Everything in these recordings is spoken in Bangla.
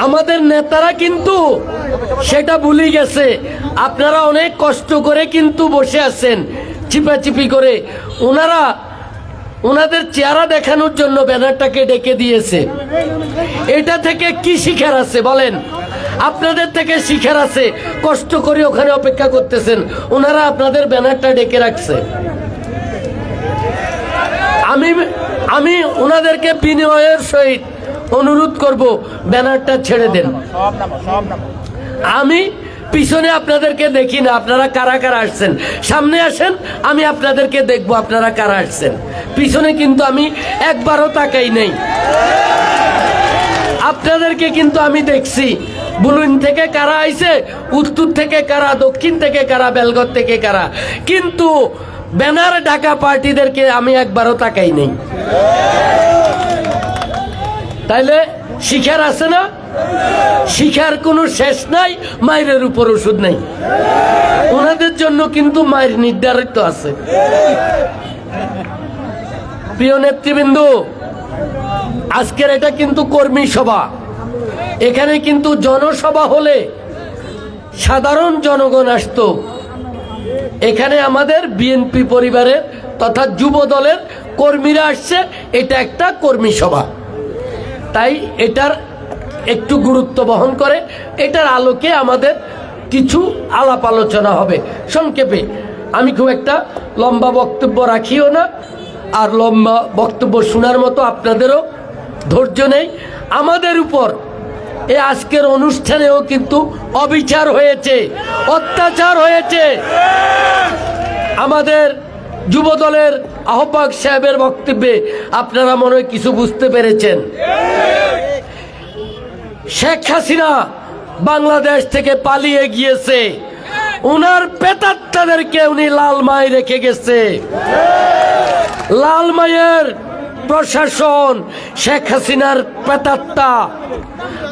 আমাদের নেতারা কিন্তু সেটা ভুলে গেছে। আপনারা অনেক কষ্ট করে কিন্তু বসে আছেন চিপাচিপি করে। ওনাদের চেহারা দেখানোর জন্য ব্যানারটাকে ডেকে দিয়েছে। এটা থেকে কি শিখার আছে বলেন? আপনাদের থেকে শিখার আছে, কষ্ট করে ওখানে অপেক্ষা করতেছেন, ওনারা আপনাদের ব্যানারটা ডেকে রাখছে। আমি ওনাদেরকে বিনয়ের সহিত অনুরোধ করব, ব্যানারটা ছেড়ে দেন। আমি পিছনে আপনাদেরকে দেখি না, আপনারা কারা কারা আসছেন। সামনে আসেন, আমি আপনাদেরকে দেখব আপনারা কারা আসছেন। পিছনে কিন্তু আমি একবারও তাকাই নেই। আপনাদেরকে কিন্তু আমি দেখছি, বুলুন থেকে কারা আইছে, উত্তর থেকে কারা, দক্ষিণ থেকে কারা, বেলগড় থেকে কারা, কিন্তু ব্যানার ঢাকা পার্টিদেরকে আমি একবারও তাকাই নেই। তাইলে শিখার আছে না? শিখার কোনো শেষ নাই, মায়ের উপর ওষুধ নাই। ওনাদের জন্য কিন্তু মায়ের নির্ধারিত আছে। প্রিয় নেতৃবৃন্দ, আজকের এটা কিন্তু কর্মী সভা। এখানে কিন্তু জনসভা হলে সাধারণ জনগণ আসতো। এখানে আমাদের বিএনপি পরিবারের তথা যুব দলের কর্মীরা আসছে, এটা একটা কর্মী সভা। তাই এটার একটু গুরুত্ব বহন করে, এটার আলোকে আমাদের কিছু আলাপ আলোচনা হবে। সংক্ষেপে, আমি খুব একটা লম্বা বক্তব্য রাখিও না, আর লম্বা বক্তব্য শোনার মতো আপনাদেরও ধৈর্য নেই। আমাদের উপর এই আজকের অনুষ্ঠানেও কিন্তু অবিচার হয়েছে, অত্যাচার হয়েছে। আমাদের যুব দলের আহ্বায়ক সাহেবের বক্তব্যে আপনারা মনে হয় কিছু বুঝতে পেরেছেন। শেখ হাসিনা বাংলাদেশ থেকে পালিয়ে গিয়েছে, উনার পেতাত্তাদেরকে উনি লালমাই রেখে গেছে। লালমাইয়ের প্রশাসন শেখ হাসিনার পেতাত্তা।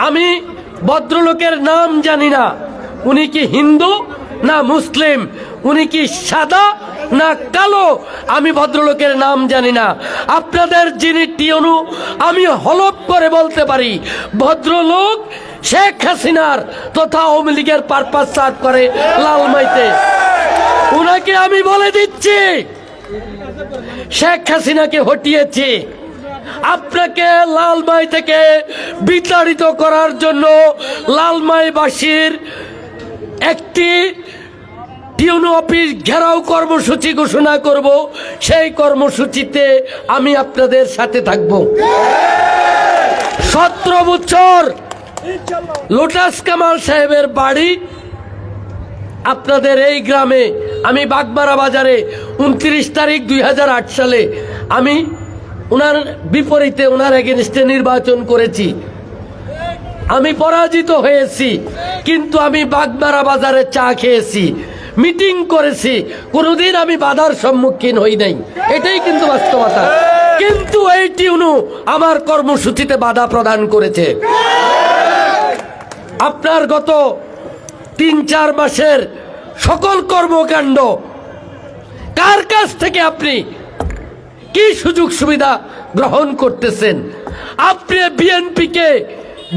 আমি ভদ্রলোকের নাম জানি না, উনি কি হিন্দু না মুসলিম, উনি কি সাদা না কালো, আমি ভদ্রলোকের নাম জানি না। আপনাদের যিনি টিয়নু, আমি হলফ করে বলতে পারি ভদ্রলোক শেখ হাসিনার তথা আওয়ামী লীগের পারপাস সার্ভ করে লালমাইতে। উনাকে আমি বলে দিচ্ছি, শেখ হাসিনাকে হটিয়েছি। আপনাকে লালমাই থেকে বিতাড়িত করার জন্য লালমাইবাসীর একটি টিউনো অফিস ঘেরাও কর্মসূচি ঘোষণা করব। সেই কর্মসূচিতে আমি আপনাদের সাথে থাকব। 17 বছর লোটাস কামাল সাহেবের বাড়ি আপনাদের এই গ্রামে। আমি বাগমারা বাজারে 29 তারিখ 2008 সালে আমি ওনার বিপরীতে, ওনার এগেনস্টে নির্বাচন করেছি। আমি পরাজিত হয়েছি, কিন্তু আমি বাগমারা বাজারে চা খেয়েছি, মিটিং করেছি, কোনোদিন আমি বাধার সম্মুখীন হই নাই। এটাই কিন্তু বাস্তবতা। কিন্তু এই টিউনু আমার কর্মসূচিতে বাধা প্রদান করেছে। আপনার গত 3-4 মাসের সকল কর্মকাণ্ড কার কাছ থেকে আপনি কি সুযোগ সুবিধা গ্রহণ করতেছেন? আপনি বিএনপিকে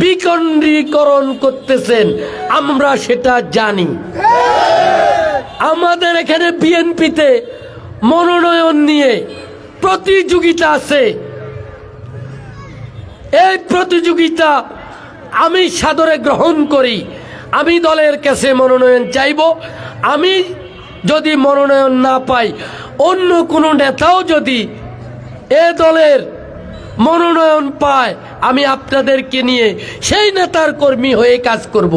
বিকেন্দ্রীকরণ করতেছেন, আমরা সেটা জানি। আমাদের এখানে বিএনপিতে মনোনয়ন নিয়ে প্রতিযোগিতা আছে। এই প্রতিযোগিতা আমি সাদরে গ্রহণ করি। আমি দলের কাছে মনোনয়ন চাইব। আমি যদি মনোনয়ন না পাই, অন্য কোনো নেতাও যদি এ দলের মনোনয়ন পায়, আমি আপনাদেরকে নিয়ে সেই নেতার কর্মী হয়ে কাজ করব।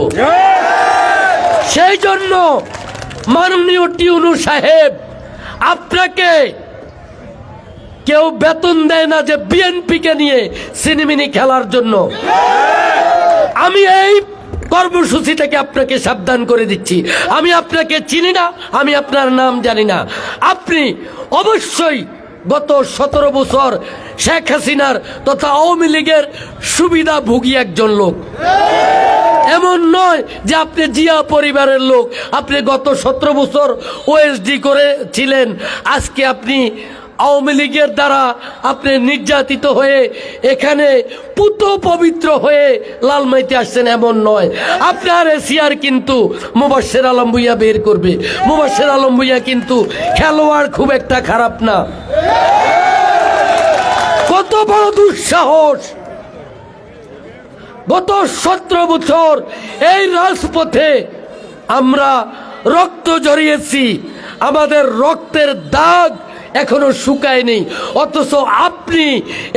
সেই জন্য মাননীয় টিউনু সাহেব, আপনাকে কেউ বেতন দেয় না যে বিএনপিকে নিয়ে সিনেমিনি খেলার জন্য। আমি এই কর্মসূচি থেকে আপনাকে সাবধান করে দিচ্ছি। আমি আপনাকে চিনি না, আমি আপনার নাম জানি না। আপনি অবশ্যই গত 17 বছর শেখ হাসিনার তথা আওয়ামী লীগের সুবিধাভোগী একজন লোক। এমন নয় যে আপনি জিয়া পরিবারের লোক। আপনি গত 17 বছর ওএসডি করেছিলেন, আজকে আপনি আওয়ামী লীগের দ্বারা আপনি নির্যাতিত হয়ে এখানে পুত পবিত্র হয়ে লালমাইতে আসছেন এমন নয়। আপনার এশিয়ার কিন্তু মুবাশ্বের আলম ভুঁইয়া বের করবে। মুবাশ্বের আলম ভুঁইয়া কিন্তু খেলোয়াড় খুব একটা খারাপ না। কত বড় দুঃসাহস! গত 17 বছর এই রাজপথে আমরা রক্ত ঝরিয়েছি, আমাদের রক্তের দাগ এখনো শুকায়নি, অথচ আপনি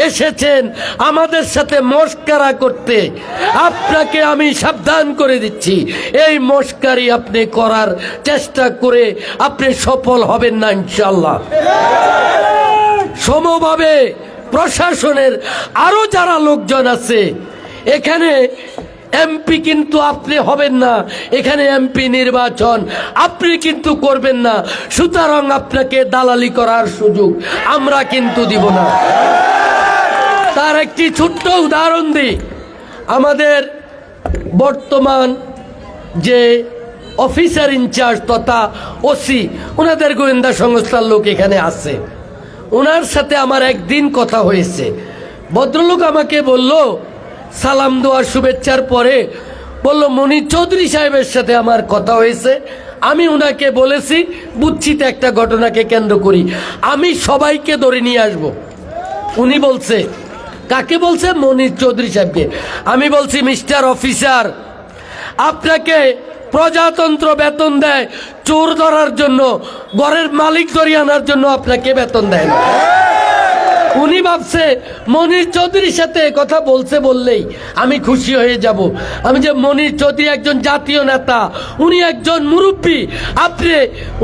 এসেছেন আমাদের সাথে মস্কারা করতে। আপনাকে আমি সাবধান করে দিচ্ছি, এই মস্কারি আপনি করার চেষ্টা করে আপনি সফল হবেন না ইনশাআল্লাহ। সমভাবে প্রশাসনের আরো যারা লোকজন আছে, এখানে এমপি কিন্তু আপনি হবেন না, এখানে এমপি নির্বাচন আপনি কিন্তু করবেন না, সুতরাং আপনাকে দালালি করার সুযোগ আমরা কিন্তু দিব না। তার একটি ছোট্ট উদাহরণ দিই। আমাদের বর্তমান যে অফিসার ইনচার্জ তথা ওসি, ওনাদের গোয়েন্দা সংস্থার লোক এখানে আছে। ওনার সাথে আমার একদিন কথা হয়েছে। ভদ্রলোক আমাকে বলল, সালাম দেওয়ার শুভেচ্ছার পরে বলল, মনির চৌধুরী সাহেবের সাথে আমার কথা হয়েছে। আমি ওনাকে বলেছি, বুচ্ছিতে একটা ঘটনাকে কেন্দ্র করি আমি সবাইকে ধরে নিয়ে আসব। উনি বলছে, কাকে বলছে? মনির চৌধুরী সাহেবকে। আমি বলছি, মিস্টার অফিসার, আপনাকে প্রজাতন্ত্র বেতন দেয় চোর ধরার জন্য, ঘরের মালিক ধরিয়ে আনার জন্য আপনাকে বেতন দেয় না। উনি ভাবছে মনির চৌধুরীর সাথে কথা বলছে বললেই আমি খুশি হয়ে যাব। আমি যে মনির চৌধুরী একজন জাতীয় নেতা, উনি একজন মুরব্বী, আপনি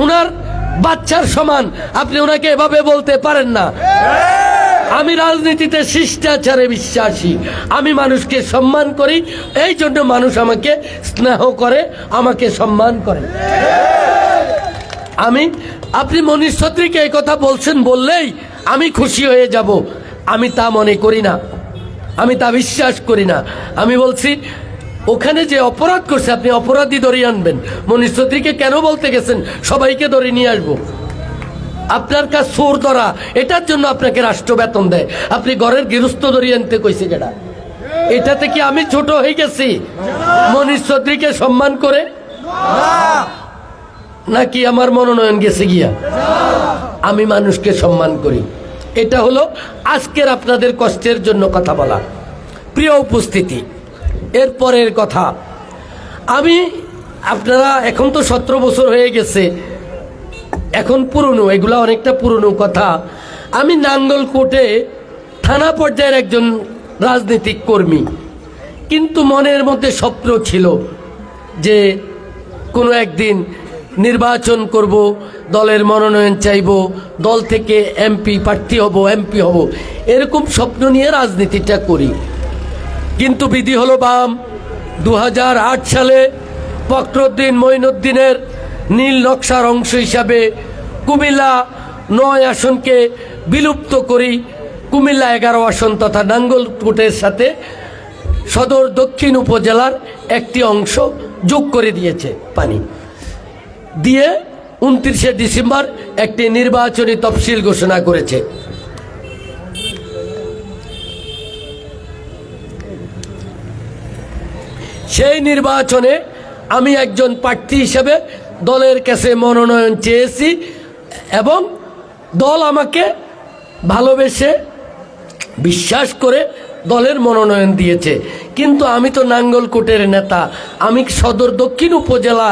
উনার বাচ্চার সমান, আপনি ওনাকে এভাবে বলতে পারেন না। আমি রাজনীতিতে শিষ্টাচারে বিশ্বাসী, আমি মানুষকে সম্মান করি, এই জন্য মানুষ আমাকে স্নেহ করে, আমাকে সম্মান করে। আপনি মনির চৌধুরীকে এই কথা বলছেন বললেই আমি খুশি হয়ে যাব, আমি তা মনে করি না, আমি তা বিশ্বাস করি না। আমি বলছি, ওখানে যে অপরাধ করছে আপনি অপরাধী ধরে আনবেন। মনির চৌধুরীকে কেন বলতে গেছেন সবাইকে ধরে নিয়ে আসবো? আপনার কাজ চোর ধরা, এটার জন্য আপনাকে রাষ্ট্র বেতন দেয়। আপনি ঘরের গৃহস্থ ধরে আনতে কইছে কেডা? এটাতে কি আমি ছোট হয়ে গেছি মনির চৌধুরীকে সম্মান করে? নাকি আমার মনোনয়ন গেছে গিয়া? আমি মানুষকে সম্মান করি। এটা হলো আজকের আপনাদের কষ্টের জন্য কথা বলা। প্রিয় উপস্থিতি, এরপরের কথা, আপনারা এখন তো 17 বছর হয়ে গেছে, এখন পুরনো, এগুলা অনেকটা পুরনো কথা। আমি নাঙ্গলকোটে থানা পর্যায়ের একজন রাজনৈতিক কর্মী, কিন্তু মনের মধ্যে স্বপ্ন ছিল যে কোনো একদিন নির্বাচন করব, দলের মনোনয়ন চাইব, দল থেকে এমপি প্রার্থী হব, এমপি হব, এরকম স্বপ্ন নিয়ে রাজনীতিটা করি। কিন্তু বিধি হলো বাম। 2008 সালে ফখরুদ্দিন মঈনুদ্দিনের নীল নকশার অংশ হিসাবে কুমিল্লা 9 আসনকে বিলুপ্ত করি। কুমিল্লা 11 আসন তথা নাঙ্গলকোটের সাথে সদর দক্ষিণ উপজেলার একটি অংশ যোগ করে দিয়েছে পানি দিয়ে 29শে ডিসেম্বর একটি নির্বাচনী তফসিল ঘোষণা করেছে। সেই নির্বাচনে আমি একজন প্রার্থী হিসেবে দলের কাছে মনোনয়ন চেয়েছি এবং দল আমাকে ভালোবেসে বিশ্বাস করে দলের মনোনয়ন দিয়েছে। কিন্তু আমি তো নাঙ্গলকোটের নেতা, আমি সদর দক্ষিণ উপজেলা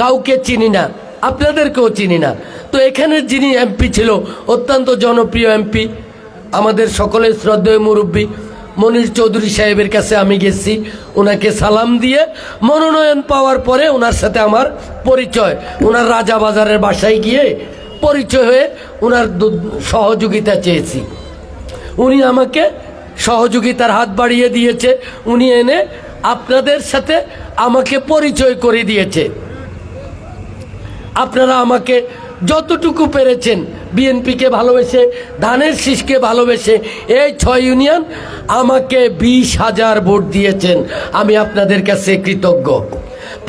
কাউকে চিনি না, আপনাদেরকেও চিনি না। তো এখানের যিনি এমপি ছিল, অত্যন্ত জনপ্রিয় এমপি, আমাদের সকলের শ্রদ্ধেয় মুরব্বী মনির চৌধুরী সাহেবের কাছে আমি গেছি, ওনাকে সালাম দিয়ে মনোনয়ন পাওয়ার পরে ওনার সাথে আমার পরিচয়, ওনার রাজাবাজারের বাসায় গিয়ে পরিচয় হয়ে ওনার সহযোগিতা চেয়েছি। উনি আমাকে সহযোগিতার হাত বাড়িয়ে দিয়েছে, উনি এনে আপনাদের সাথে আমাকে পরিচয় করে দিয়েছে। আপনারা আমাকে যতটুকু পেরেছেন, বিএনপিকে ভালোবেসে, ধানের শীষকে ভালোবেসে, এই 6 ইউনিয়ন আমাকে 20,000 ভোট দিয়েছেন, আমি আপনাদের কাছে কৃতজ্ঞ।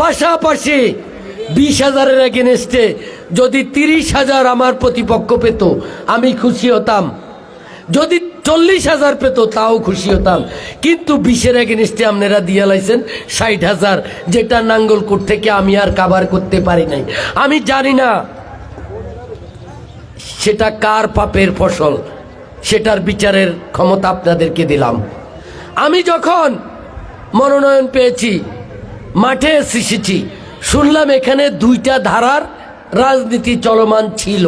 পাশাপাশি 20,000-এর এগেনস্টে যদি 30,000 আমার প্রতিপক্ষ পেত আমি খুশি হতাম, যদি 40,000 পেত তাও খুশি হতাম, কিন্তু 20-এর এগেনস্টে আপনারা দিয়ে লাইছেন 60,000, যেটা নাঙ্গলকোট থেকে আমি আর কাভার করতে পারি নাই। আমি জানি না সেটা কার পাপের ফসল, সেটার বিচারের ক্ষমতা আপনাদেরকে দিলাম। আমি যখন মনোনয়ন পেয়েছি, মাঠে এসেছি, শুনলাম এখানে 2টা ধারার রাজনীতি চলমান ছিল।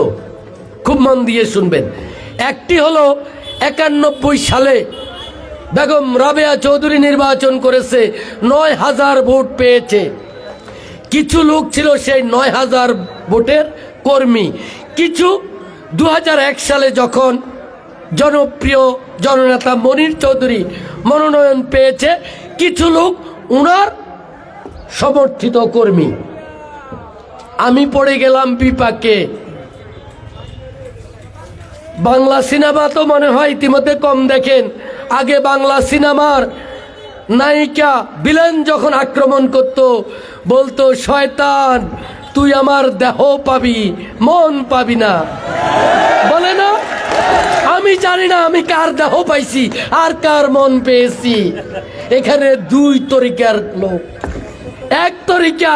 খুব মন দিয়ে শুনবেন। একটি হলো 91 সালে বেগম রাবেয়া চৌধুরী নির্বাচন করেছে, 9,000 ভোট পেয়েছে। কিছু লোক ছিল সেই 9,000 ভোটের কর্মী। কিছু 2001 সালে যখন জনপ্রিয় জননেতা মনির চৌধুরী মনোনয়ন পেয়েছে, কিছু লোক উনার সমর্থিত কর্মী। আমি পড়ে গেলাম বিপাকে। বাংলা সিনেমা তো মনে হয় ইতিমধ্যে কম দেখেন। আগে বাংলা সিনেমার নায়িকা ভিলেন যখন আক্রমণ করত, বলতো শয়তান তুই আমার দেহ পাবি, মন পাবি না, বলে না? আমি জানি না আমি কার দেহ পাইছি আর কার মন পেয়েছি। এখানে 2 তরিকার লোক। এক তরিকা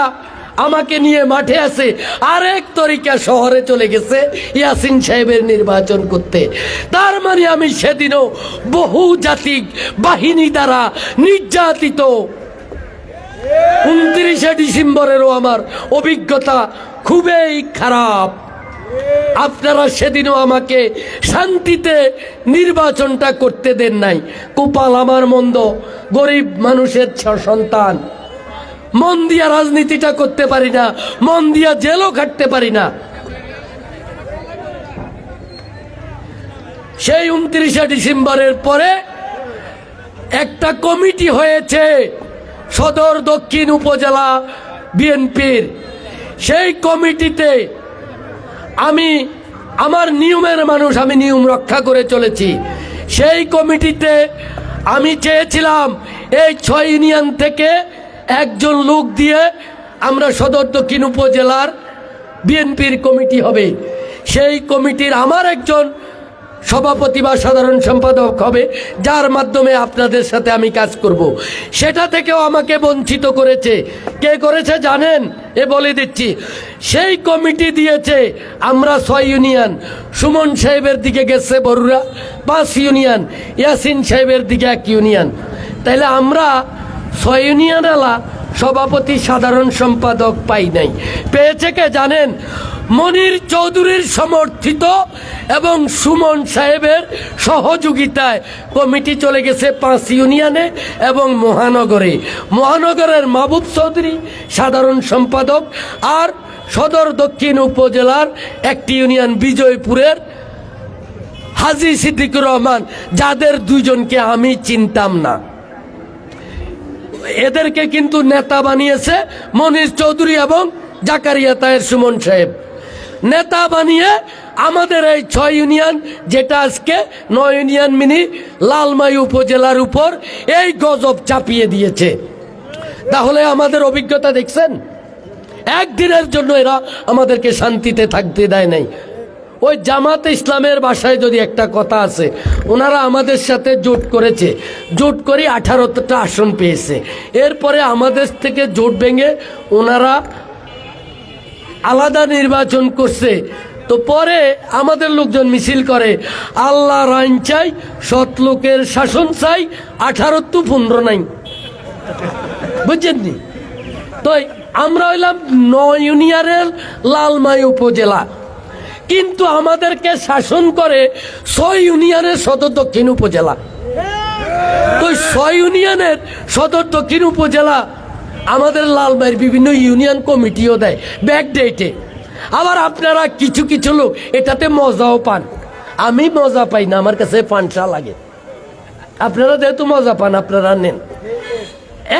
আমাকে নিয়ে মাঠে আছে, আরেক তরিকা শহরে চলে গেছে ইয়াসিন সাহেবের নির্বাচন করতে। তার মানে আমি সেদিনও বহু জাতিক বাহিনী দ্বারা নির্যাতিত। 29শে ডিসেম্বরেরও আমার অভিজ্ঞতা খুবই খারাপ। আপনারা সেদিনও আমাকে শান্তিতে নির্বাচনটা করতে দেন নাই। কপাল আমার মন্দ, গরিব মানুষের সন্তান, মন দিয়া রাজনীতিটা করতে পারি না, মন দিয়া জেলও খাটতে পারি না। সেই 29শে ডিসেম্বরের পরে একটা কমিটি হয়েছে সদর দক্ষিণ উপজেলা বিএনপির। সেই কমিটিতে আমি আমার নিয়মের মানুষ, আমি নিয়ম রক্ষা করে চলেছি। সেই কমিটিতে আমি চেয়েছিলাম এই 6 ইউনিয়ন থেকে একজন লোক দিয়ে আমরা সদর দক্ষিণ উপজেলার বিএনপির কমিটি হবে। সেই কমিটির আমার একজন সভাপতি বা সাধারণ সম্পাদক হবে, যার মাধ্যমে আপনাদের সাথে আমি কাজ করব। সেটা থেকেও আমাকে বঞ্চিত করেছে। কে করেছে জানেন? বলে দিচ্ছি। সেই কমিটি দিয়েছে আমরা 6 ইউনিয়ন, সুমন সাহেবের দিকে গেছে বরুড়া 5 ইউনিয়ন, ইয়াসিন সাহেবের দিকে 1 ইউনিয়ন। তাইলে আমরা 6 ইউনিয়নওয়ালা সভাপতি সাধারণ সম্পাদক পাই নাই। পেয়েছে কে জানেন? মনির চৌধুরীর সমর্থিত এবং সুমন সাহেবের সহযোগিতায় কমিটি চলে গেছে 5 ইউনিয়নে এবং মহানগরে। মহানগরের মাহবুব চৌধুরী সাধারণ সম্পাদক, আর সদর দক্ষিণ উপজেলার 1টি ইউনিয়ন বিজয়পুরের হাজী সিদ্দিকুর রহমান, যাদের 2 জনকে আমি চিনতাম না। এদেরকে কিন্তু নেতা বানিয়েছে মনির চৌধুরী এবং জাকারিয়া তাহের সুমন সাহেব। নেতা বানিয়ে আমাদের এই 6 ইউনিয়ন, যেটা আজকে 9 ইউনিয়ন মিনি লালমাই উপজেলার উপর এই গজব চাপিয়ে দিয়েছে। তাহলে আমাদের অভিজ্ঞতা দেখছেন? একদিনের জন্য এরা আমাদেরকে শান্তিতে থাকতে দেয় নাই। ওই জামাতে ইসলামের ভাষায় যদি একটা কথা আছে, ওনারা আমাদের সাথে জোট করেছে, জোট করে 18টা আসন পেয়েছে। এরপরে আমাদের থেকে জোট ভেঙে ওনারা আলাদা নির্বাচন করছে। তো পরে আমাদের লোকজন মিছিল করে, আল্লাহর আইন চাই, সৎ লোকের শাসন চাই, 18 তো 15 নাই, বুঝছেন নি? তো আমরা হইলাম 9 ইউনিয়নের লালমাই উপজেলা, কিন্তু আমাদেরকে শাসন করে 6 ইউনিয়নের সদর দক্ষিণ উপজেলা। তো 6 ইউনিয়নের সদর দক্ষিণ উপজেলা আমাদের লালমাইয়ের বিভিন্ন ইউনিয়ন কমিটিও দেয় ব্যাক ডেটে। আবার আপনারা কিছু কিছু লোক এটাতে মজাও পান, আমি মজা পাই না, আমার কাছে পানসা লাগে। আপনারা যেহেতু মজা পান আপনারা নেন।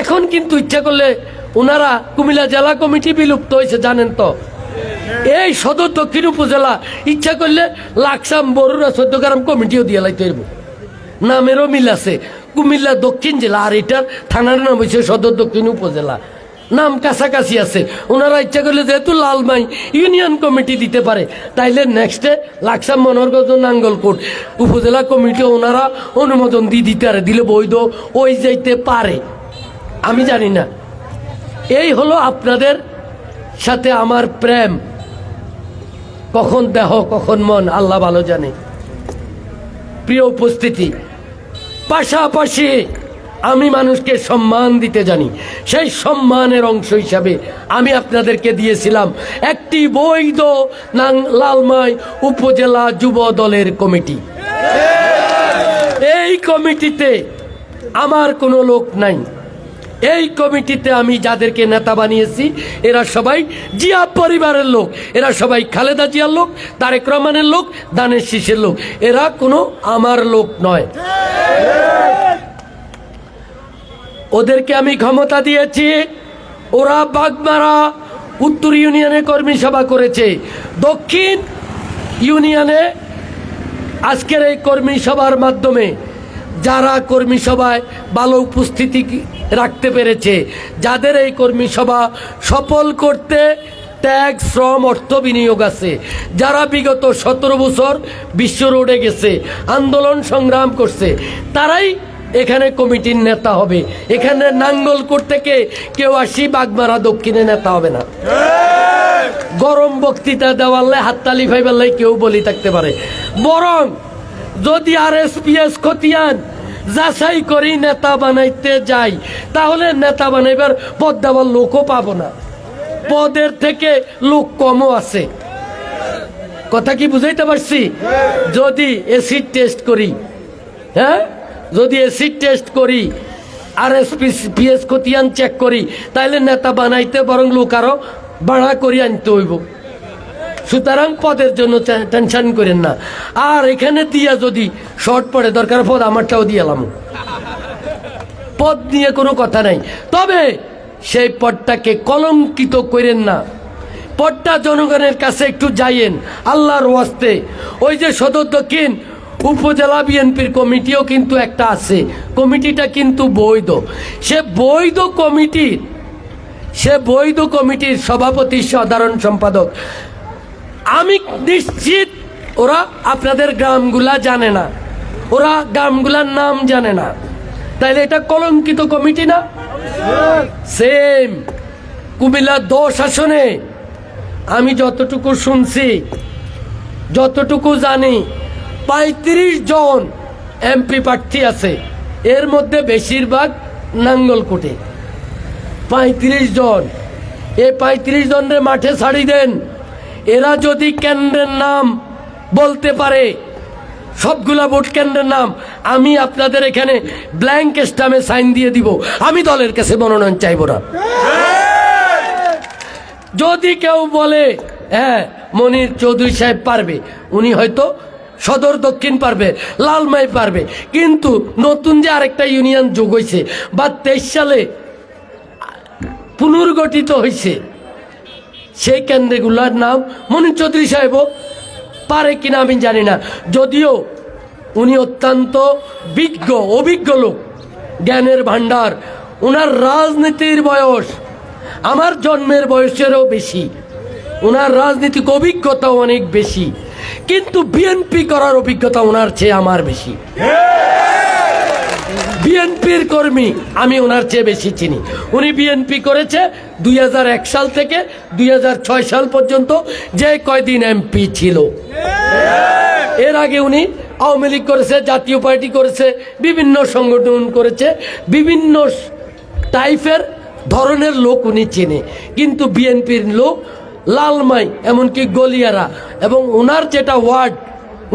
এখন কিন্তু ইচ্ছা করলে ওনারা, কুমিল্লা জেলা কমিটি বিলুপ্ত হয়েছে জানেন তো, এই সদর দক্ষিণ উপজেলা ইচ্ছা করলে লাকসাম বরুড়া 14 গ্রাম কমিটিও দিয়ে লাইতে পারবো। নামেরও মিল আছে, কুমিল্লা দক্ষিণ জেলা, আর এটার থানার নাম হয়েছে সদর দক্ষিণ উপজেলা। নাম কাছাকাছি আছে, ওনারা ইচ্ছা করলে যেহেতু লালমাই ইউনিয়ন কমিটি দিতে পারে, তাইলে নেক্সটে লাকসাম, মনোহরগঞ্জ, নাঙ্গলকোট উপজেলা কমিটি ওনারা অনুমোদন দিয়ে দিতে পারে, দিলে বৈধ ওই যাইতে পারে। আমি জানি না। এই হলো আপনাদের সাথে আমার প্রেম, কখন দেহ কখন মন আল্লাহ ভালো জানে। প্রিয় উপস্থিতি, পাশাপাশি আমি মানুষকে সম্মান দিতে জানি। সেই সম্মানের অংশ হিসাবে আমি আপনাদেরকে দিয়েছিলাম একটি বৈধ লালমাই উপজেলা যুব দলের কমিটি। এই কমিটিতে আমার কোনো লোক নাই। এই কমিটিতে আমি যাদেরকে নেতা বানিয়েছি এরা সবাই জিয়া পরিবারের লোক, এরা সবাই খালেদা জিয়ার লোক, তারেক রহমানের লোক, দানের শীষের লোক, এরা কোনো আমার লোক নয়। ওদেরকে আমি ক্ষমতা দিয়েছি, ওরা বাগমারা উত্তর ইউনিয়নে কর্মী সভা করেছে, দক্ষিণ ইউনিয়নে আজকের এই কর্মী সভার মাধ্যমে যারা কর্মী সভায় ভালো উপস্থিতি রাখতে পেরেছে, যাদের এই কর্মী সভা সফল করতে ত্যাগ, শ্রম, অর্থ বিনিয়োগ আছে, যারা বিগত 17 বছর বিশ্ব রোডে গেছে, আন্দোলন সংগ্রাম করছে, তারাই এখানে কমিটির নেতা হবে। এখানে নাঙ্গলকোট থেকে কেউ আসি বাগমারা দক্ষিণে নেতা হবে না। গরম বক্তৃতা দেওয়ালে হাততালি ফাইবাল্লাই কেউ বলি থাকতে পারে। বরং যদি RSPS খতিয়ান যাচাই করি নেতা বানাইতে যাই, তাহলে নেতা বানাইবার পদ দেওয়ার লোকও পাবো না, পদের থেকে লোক কমও আছে। কথা কি বুঝাইতে পারছি? যদি এসিড টেস্ট করি, হ্যাঁ, যদি এসিড টেস্ট করি, RSPS খতিয়ান চেক করি, তাইলে নেতা বানাইতে বরং লোক আরো বাড়া করি আনতে হইব। সুতরাং পদের জন্য টেনশন করেন না। আর এখানে দিয়া যদি শর্ট পড়ে, দরকার পদ আমারটাও দিয়ালাম, পদ নিয়ে কোনো কথা নাই। তবে সেই পদটাকে কলঙ্কিত করেন না। পদটা জনগণের কাছে একটু যাইয়েন আল্লাহর ওয়াস্তে। ওই যে সদর দক্ষিণ উপজেলা বিএনপির কমিটিও কিন্তু একটা আছে, কমিটিটা কিন্তু বৈধ। সে বৈধ কমিটির সভাপতি, সাধারণ সম্পাদক, আমি নিশ্চিত ওরা আপনাদের গ্রামগুলা জানে না, ওরা গ্রামগুলার নাম জানে না। তাইলে এটা কলঙ্কিত কমিটি না? সেম কুমিল্লা 10 আসনে আমি যতটুকু শুনছি, যতটুকু জানি, 35 জন MP প্রার্থী আছে, এর মধ্যে বেশিরভাগ নাঙ্গলকোটে। 35 জন, এই 35 জনের মাঠে ছাড়ি দেন। এরা যদি কেন্দ্রের নাম বলতে পারে, সবগুলা ভোট কেন্দ্রের নাম, আমি আপনাদের এখানে ব্ল্যাঙ্ক স্ট্যাম্পে সাইন দিয়ে দিব। আমি দলের কাছে মনোনয়ন চাইব না। যদি কেউ বলে হ্যাঁ মনির চৌধুরী সাহেব পারবে, উনি হয়তো সদর দক্ষিণ পারবে, লালমাই পারবে, কিন্তু নতুন যে আরেকটা ইউনিয়ন যোগ হয়েছে বা 23 সালে পুনর্গঠিত হয়েছে, সেই কেন্দ্রগুলোর নাম মনির চৌধুরী সাহেবও পারে কিনা আমি জানি না। যদিও উনি অত্যন্ত অভিজ্ঞ লোক, জ্ঞানের ভান্ডার, ওনার রাজনীতির বয়স আমার জন্মের বয়সেরও বেশি, ওনার রাজনীতিক অভিজ্ঞতাও অনেক বেশি, কিন্তু বিএনপি করার অভিজ্ঞতা ওনার চেয়ে আমার বেশি। বিএনপির কর্মী আমি ওনার চেয়ে বেশি চিনি। উনি বিএনপি করেছে 2001 সাল থেকে 2006 সাল পর্যন্ত, যে কয়দিন MP ছিল। এর আগে উনি আওয়ামী লীগ করেছে, জাতীয় পার্টি করেছে, বিভিন্ন সংগঠন করেছে, বিভিন্ন টাইপের ধরনের লোক উনি চেনে। কিন্তু বিএনপির লোক লালমাই, এমনকি গলিয়ারা, এবং ওনার যেটা ওয়ার্ড,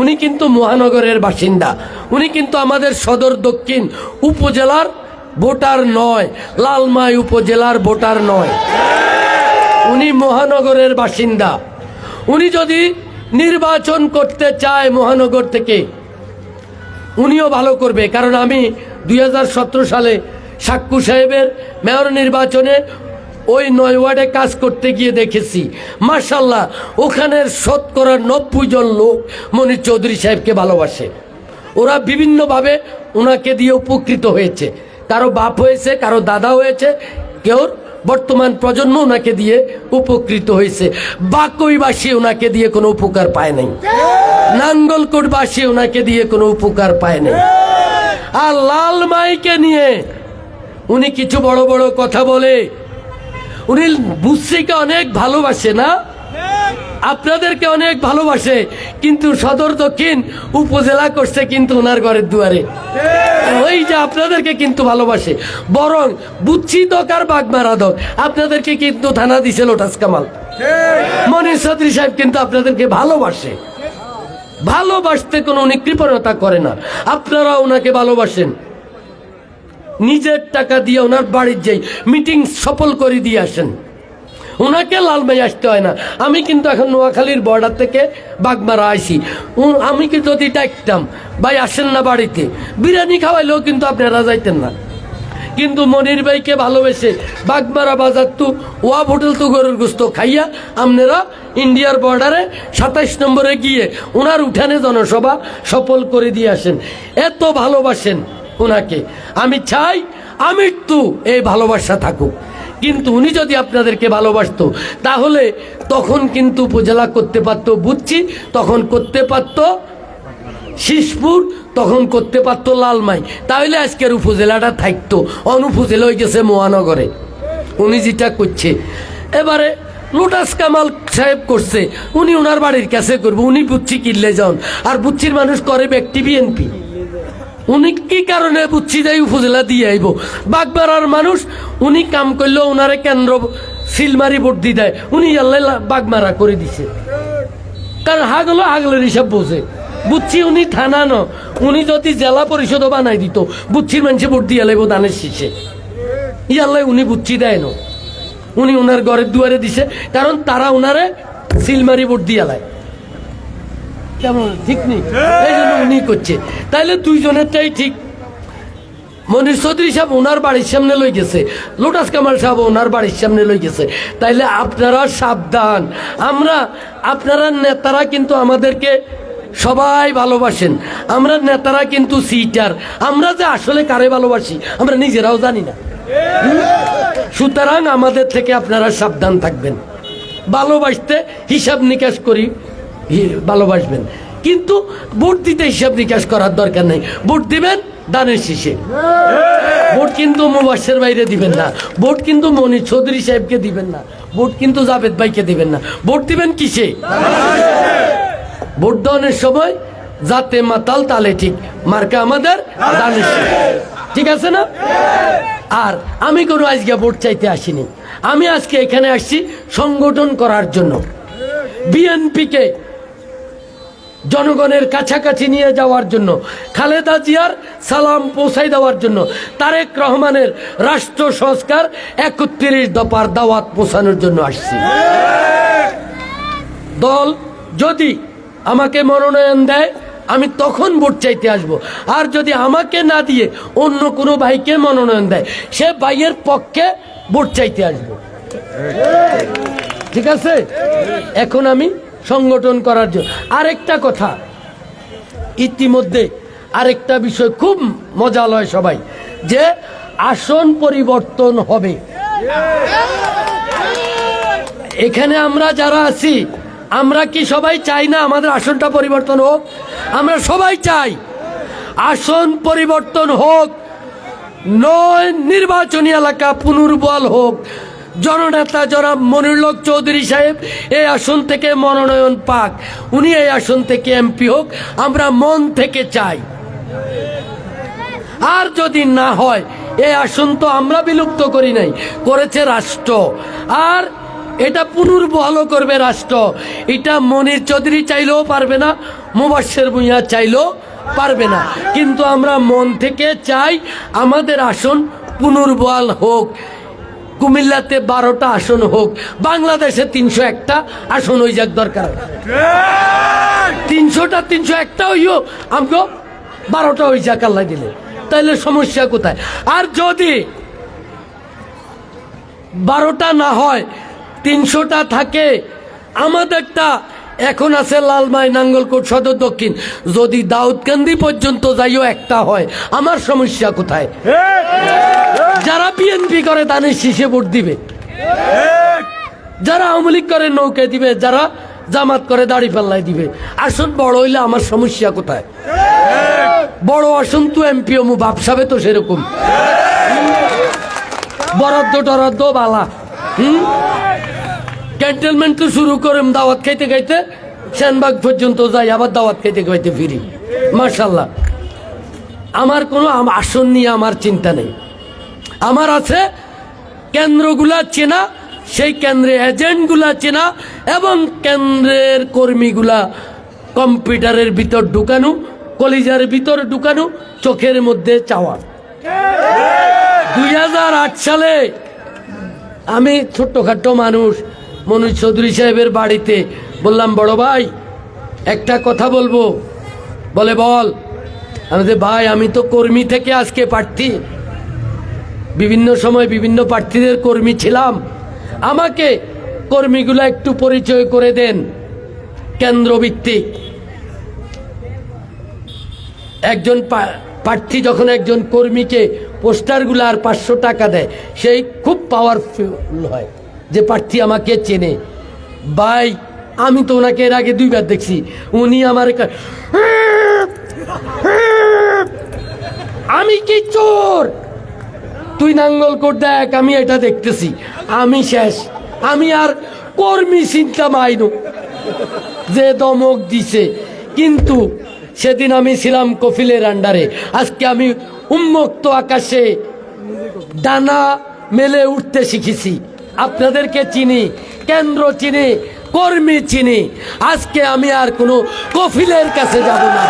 উনি কিন্তু মহানগরের বাসিন্দা, উনি কিন্তু আমাদের সদর দক্ষিণ উপজেলার ভোটার নয়, লালমাই উপজেলার ভোটার নয়, উনি মহানগরের বাসিন্দা। উনি যদি নির্বাচন করতে চায় মহানগর থেকে, উনিও ভালো করবে। কারণ আমি 2017 সালে সাক্কু সাহেবের মেয়র নির্বাচনে ওই 9 ওয়ার্ডে কাজ করতে গিয়ে দেখেছি, মাশাআল্লাহ, ওখানের 90% জন লোক মনির চৌধুরী সাহেবকে ভালোবাসে। ওরা বিভিন্নভাবে ওনাকে দিয়ে উপকৃত হয়েছে, কারো বাপ হয়েছে, কারো দাদা হয়েছে, কেউ বর্তমান প্রজন্ম ওনাকে দিয়ে উপকৃত হয়েছে, বাকইবাসী ওনাকে দিয়ে কোনো উপকার পায় নাই, নাঙ্গলকোটবাসী ওনাকে দিয়ে কোনো উপকার পায় নাই। আর লাল মাইকে নিয়ে উনি কিছু বড় বড় কথা বলে। উনি বুশ্রীকে অনেক ভালোবাসে না, আপনাদেরকে অনেক ভালোবাসে, কিন্তু সদর দক্ষিণ উপজেলা করছে কিন্তু ওনার ঘরের দুয়ারে। ওই যে আপনাদেরকে কিন্তু ভালোবাসে, বরং বুচ্ছি দকার বাগমারা দক আপনাদেরকে কিন্তু থানা দিছে লোটাস কামাল। মনির চৌধুরী সাহেব কিন্তু আপনাদেরকে ভালোবাসে, ভালোবাসতে কোনো উনি কৃপণতা করে না। আপনারা ওনাকে ভালোবাসেন, নিজের টাকা দিয়ে ওনার বাড়ির যাই মিটিং সফল করে দিয়ে আসেন, ওনাকে লালমাই আসতে হয় না। আমি কিন্তু এখন নোয়াখালীর বর্ডার থেকে বাগমারা আইছি, আমি কি যদি ডাকতাম ভাই আসেন না বাড়িতে, বিরিয়ানি খাওয়াইলেও কিন্তু আপনারা যাইতেন না। কিন্তু মনির ভাইকে ভালোবেসে বাগমারা বাজার তো ওয়াব হোটেল তো গরুর গোস্ত খাইয়া আপনারা ইন্ডিয়ার বর্ডারে 27 নম্বরে গিয়ে ওনার উঠানে জনসভা সফল করে দিয়ে আসেন। এত ভালোবাসেন ওনাকে। আমি চাই আমৃত্যু এই ভালোবাসা থাকুক, কিন্তু উনি যদি আপনাদেরকে ভালোবাসতো তাহলে তখন কিন্তু উপজেলা করতে পারত বুচ্ছি, তখন করতে পারত শিশপুর, তখন করতে পারত লালমাই, তাহলে আজকের উপজেলাটা থাকতো। অনুপজেলা হয়ে গেছে মহানগরে উনি যেটা করছে। এবারে লোটাস কামাল সাহেব করছে, উনি ওনার বাড়ির কাছে করবো, উনি বুচ্ছি কিনলে যান, আর বুচ্ছির মানুষ করে ব্যক্তি বিএনপি। উনি কি কারণে বুচ্ছি যাই উপজেলা দিয়ে আইব? বাগমারার মানুষ উনি কাম করলেও ওনারে কেন্দ্র সিলমারি ভোট দিয়ে দেয়, উনি আল্লাহ বাগমারা করে দিছে। কারণ হাগলো হাগলের হিসাব বোঝে। বুচ্ছি উনি থানা ন, উনি যদি জেলা পরিষদও বানাই দিত বুচ্ছির মানুষে ভোট দিয়ে লাইব দানের শীষে। ইয়াল্লাই উনি বুচ্ছি দেয় না, উনি ওনার ঘরের দুয়ারে দিছে, কারণ তারা ওনারে সিলমারি ভোট দিয়ে লায়। কেমন ঠিক নেই, এই জন্য উনি করছে। তাইলে দুইজনেরটাই ঠিক। মনির চৌধুরী সাহেব ওনার বাড়ির সামনে লই গেছে, লোটাস কামাল সাহেব ওনার বাড়ির সামনে লই গেছে। তাইলে আপনারা সাবধান। আপনারা নেতারা কিন্তু আমাদেরকে সবাই ভালোবাসেন, আমরা নেতারা কিন্তু সিটার। আমরা যে আসলে কারে ভালোবাসি আমরা নিজেরাও জানি না। সুতরাং আমাদের থেকে আপনারা সাবধান থাকবেন। ভালোবাসতে হিসাব নিকাশ করি ভালোবাসবেন, কিন্তু ভোট দিতে হিসাব নিকাশ করার দরকার নেই। ভোট দিবেন দানের শীষে, ভোট কিন্তু মুবাসের বাইরে দিবেন না, ভোট কিন্তু মনির চৌধুরী সাহেবকে দিবেন না, ভোট কিন্তু জাভেদ ভাইকে দিবেন না। ভোট দিবেন কিসে? ভোট দানের সময় যাতে মাতাল তালে ঠিক, মার্কা আমাদের দানের শীষে, ঠিক আছে না? আর আমি কোনো আজকে ভোট চাইতে আসিনি, আমি আজকে এখানে আসছি সংগঠন করার জন্য, বিএনপিকে জনগণের কাছাকাছি নিয়ে যাওয়ার জন্য, খালেদা জিয়ার সালাম পৌঁছাই দেওয়ার জন্য, তারেক রহমানের রাষ্ট্র সংস্কার 31 দফার দাওয়াত পৌঁছানোর জন্য আসছি। দল যদি আমাকে মনোনয়ন দেয় আমি তখন ভোট চাইতে আসব। আর যদি আমাকে না দিয়ে অন্য কোনো ভাইকে মনোনয়ন দেয় সে ভাইয়ের পক্ষে ভোট চাইতে আসব। ঠিক আছে? এখন আমি সংগঠন করার জন্য আরেকটা কথা, ইতিমধ্যে আরেকটা বিষয় খুব মজা লয় সবাই, যে আসন পরিবর্তন হবে। এখানে আমরা যারা আছি আমরা কি সবাই চাই না আমাদের আসনটা পরিবর্তন হোক? আমরা সবাই চাই আসন পরিবর্তন হোক, নয় নির্বাচনী এলাকা পুনর্বহাল হোক, জননেতা জনাব মনিরুল চৌধুরী সাহেব এই আসন থেকে মনোনয়ন পাক, উনি এই আসন থেকে এমপি হোক, আমরা মন থেকে চাই। আর যদি না হয়, এই আসন তো আমরা বিলুপ্ত করি নাই, করেছে রাষ্ট্র, আর এটা পুনর্বহালও করবে রাষ্ট্র। এটা মনির চৌধুরী চাইলেও পারবে না, মুবাশ্বের ভূঁইয়া চাইলেও পারবে না, কিন্তু আমরা মন থেকে চাই আমাদের আসন পুনর্বহাল হোক। কুমিল্লাতে 12টা আসন হোক, বাংলাদেশে 301টা আসন হয়ে যাক, দরকার 300টা 301টা হইও, আমাকে 12টা হয়ে যাক আল্লাহ দিলে, তাইলে সমস্যা কোথায়? আর যদি 12টা না হয় 300টা থাকে, আমাদেরটা এখন আছে লালমাই, নাঙ্গলকোট, সদর দক্ষিণ, যদি দাউদকান্দি পর্যন্ত যাইও একটা হয়, আমার সমস্যা কোথায়? যারা বিএনপি করে দানের শীষে ভোট দিবে। যারা আওয়ামী লীগ করে নৌকে দিবে, যারা জামাত করে দাড়ি পাল্লাই দিবে। আসন বড় হইলে আমার সমস্যা কোথায়? বড় আসন তো এমপি মু বাপসাবে তো সেরকম বরাদ্দ টরাদ্দ বালা। ক্যান্টেনমেন্ট তো শুরু করেন দাওয়াত খাইতে খাইতে সেনবাগ পর্যন্ত যাই, আবার দাওয়াত খাইতে খাইতে ফিরি। মার্শাল্লাহ, আমার কোনো আসন নিয়ে আমার চিন্তা নেই। আমার আছে কেন্দ্রগুলা চেনা, সেই কেন্দ্রে এজেন্টগুলা চেনা এবং কেন্দ্রের কর্মীগুলা কম্পিউটারের ভিতর ঢুকানো, কলিজার ভিতর ঢুকানো, চোখের মধ্যে চাওয়া। 2008 সালে আমি ছোট্টখাট্টো মানুষ মনোজ চৌধুরী সাহেবের বাড়িতে বললাম, বড় ভাই একটা কথা বলবো। বলে বল। আমি যে ভাই আমি তো কর্মী থেকে আজকে প্রার্থী, বিভিন্ন সময় বিভিন্ন প্রার্থীদের কর্মী ছিলাম, আমাকে কর্মীগুলো একটু পরিচয় করে দেন। কেন্দ্রভিত্তিক একজন প্রার্থী যখন একজন কর্মীকে পোস্টারগুলো আর 500 টাকা দেয়, সেই খুব পাওয়ারফুল হয় যে প্রার্থী আমাকে চেনে। ভাই আমি তো ওনাকে এর আগে 2 বার দেখছি, উনি আমার আমি কি চোর, তুই নাঙ্গল কোট দেখ, আমি এটা দেখতেছি, আমি শেষ। আমি আর কর্মী চিন্তা মাইনু যে দমক দিছে। কিন্তু সেদিন আমি ছিলাম কফিলের আন্ডারে, আজকে আমি উন্মুক্ত আকাশে ডানা মেলে উঠতে শিখেছি। আপনাদেরকে চিনি, কেন্দ্র চিনি, কর্মী চিনি। আজকে আমি আর কোনো কফিলের কাছে যাব না।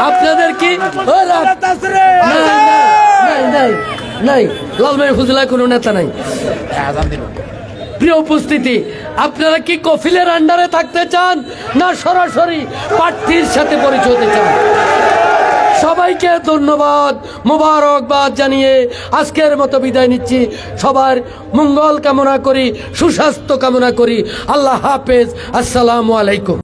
আপনাদের কি নাই? লালমাই ফুজলায় কোনো নেতা নাই। প্রিয় উপস্থিতি, আপনারা কি কফিলের আন্ডারে থাকতে চান না সরাসরি প্রার্থীর সাথে পরিচয় হতে চান? সবাইকে ধন্যবাদ, মোবারকবাদ জানিয়ে আজকের মতো বিদায় নিচ্ছি। সবার মঙ্গল কামনা করি, সুস্বাস্থ্য কামনা করি। আল্লাহ হাফেজ, আসসালামু আলাইকুম।